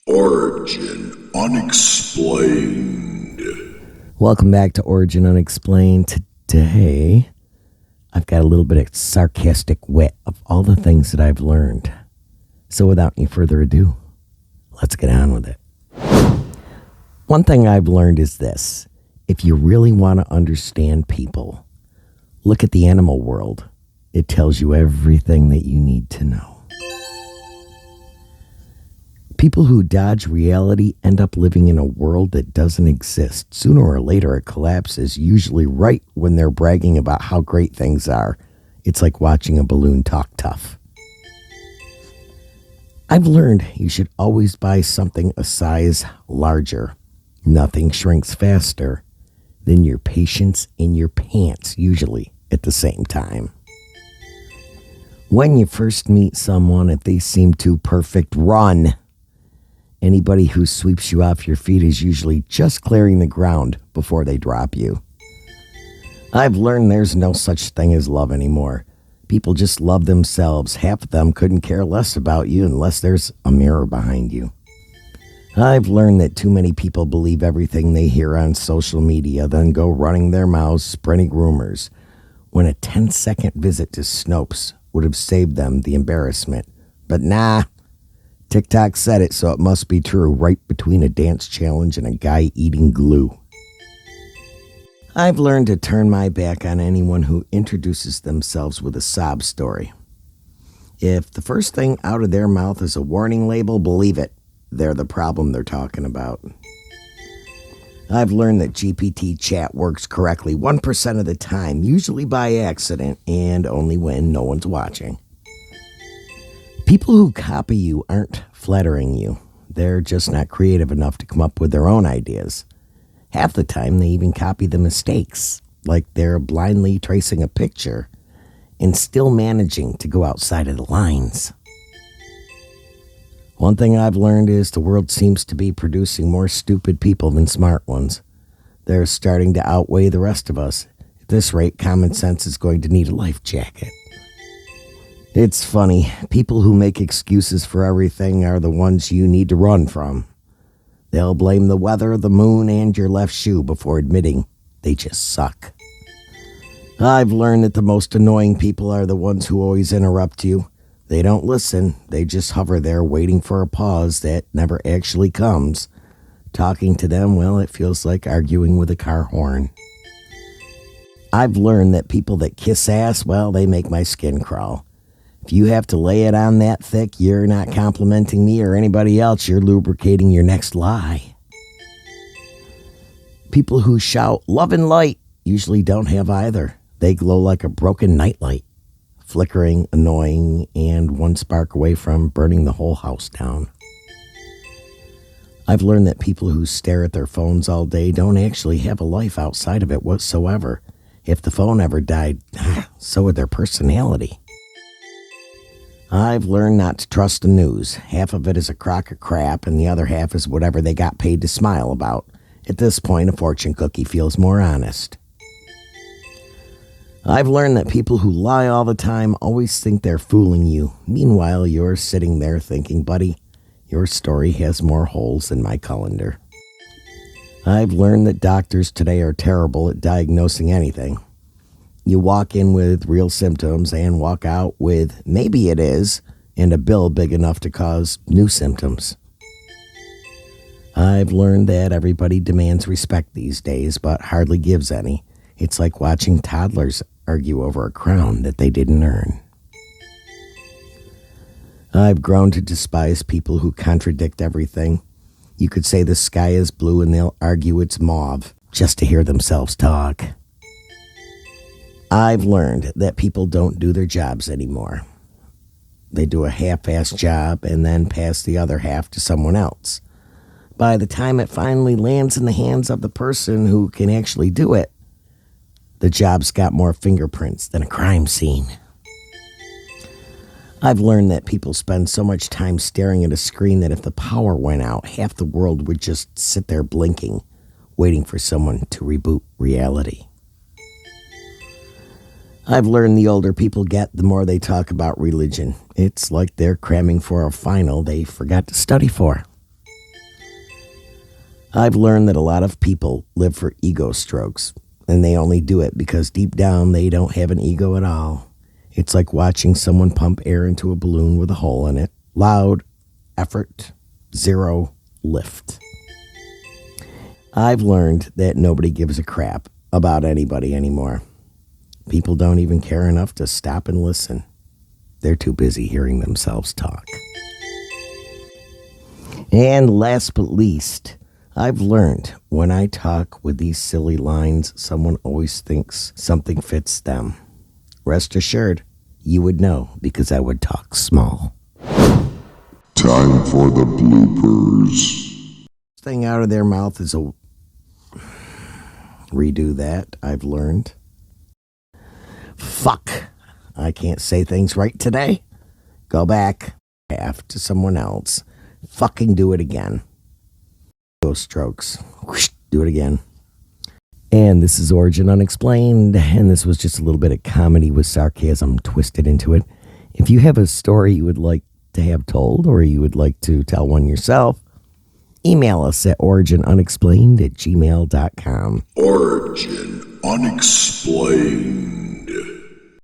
Origin Unexplained. Welcome back to Origin Unexplained. Today, I've got a little bit of sarcastic wit of all the things that I've learned. So without any further ado, let's get on with it. One thing I've learned is this. If you really want to understand people, look at the animal world. It tells you everything that you need to know. People who dodge reality end up living in a world that doesn't exist. Sooner or later, it collapses, usually right when they're bragging about how great things are. It's like watching a balloon talk tough. I've learned you should always buy something a size larger. Nothing shrinks faster than your patience in your pants, usually at the same time. When you first meet someone, if they seem too perfect, run. Anybody who sweeps you off your feet is usually just clearing the ground before they drop you. I've learned there's no such thing as love anymore. People just love themselves. Half of them couldn't care less about you unless there's a mirror behind you. I've learned that too many people believe everything they hear on social media, then go running their mouths, spreading rumors, when a 10-second visit to Snopes would have saved them the embarrassment. But nah. TikTok said it, so it must be true, right between a dance challenge and a guy eating glue. I've learned to turn my back on anyone who introduces themselves with a sob story. If the first thing out of their mouth is a warning label, believe it, they're the problem they're talking about. I've learned that GPT chat works correctly 1% of the time, usually by accident, and only when no one's watching. People who copy you aren't flattering you. They're just not creative enough to come up with their own ideas. Half the time, they even copy the mistakes, like they're blindly tracing a picture and still managing to go outside of the lines. One thing I've learned is the world seems to be producing more stupid people than smart ones. They're starting to outweigh the rest of us. At this rate, common sense is going to need a life jacket. It's funny, people who make excuses for everything are the ones you need to run from. They'll blame the weather, the moon, and your left shoe before admitting they just suck. I've learned that the most annoying people are the ones who always interrupt you. They don't listen, they just hover there waiting for a pause that never actually comes. Talking to them, well, it feels like arguing with a car horn. I've learned that people that kiss ass, well, they make my skin crawl. If you have to lay it on that thick, you're not complimenting me or anybody else. You're lubricating your next lie. People who shout love and light usually don't have either. They glow like a broken nightlight, flickering, annoying, and one spark away from burning the whole house down. I've learned that people who stare at their phones all day don't actually have a life outside of it whatsoever. If the phone ever died, so would their personality. I've learned not to trust the news. Half of it is a crock of crap, and the other half is whatever they got paid to smile about. At this point, a fortune cookie feels more honest. I've learned that people who lie all the time always think they're fooling you. Meanwhile, you're sitting there thinking, buddy, your story has more holes than my colander. I've learned that doctors today are terrible at diagnosing anything. You walk in with real symptoms and walk out with maybe it is and a bill big enough to cause new symptoms. I've learned that everybody demands respect these days, but hardly gives any. It's like watching toddlers argue over a crown that they didn't earn. I've grown to despise people who contradict everything. You could say the sky is blue and they'll argue it's mauve just to hear themselves talk. I've learned that people don't do their jobs anymore. They do a half-assed job and then pass the other half to someone else. By the time it finally lands in the hands of the person who can actually do it, the job's got more fingerprints than a crime scene. I've learned that people spend so much time staring at a screen that if the power went out, half the world would just sit there blinking, waiting for someone to reboot reality. I've learned the older people get, the more they talk about religion. It's like they're cramming for a final they forgot to study for. I've learned that a lot of people live for ego strokes, and they only do it because deep down they don't have an ego at all. It's like watching someone pump air into a balloon with a hole in it. Loud, effort, zero, lift. I've learned that nobody gives a crap about anybody anymore. People don't even care enough to stop and listen. They're too busy hearing themselves talk. And last but least, I've learned when I talk with these silly lines, someone always thinks something fits them. Rest assured, you would know because I would talk small. Time for the bloopers. Thing out of their mouth is a... Redo that, I've learned. Fuck. I can't say things right today. Go back. Half to someone else. Fucking do it again. Those strokes. Whoosh, do it again. And this is Origin Unexplained, and this was just a little bit of comedy with sarcasm twisted into it. If you have a story you would like to have told, or you would like to tell one yourself, email us at originunexplained@gmail.com. Origin Unexplained.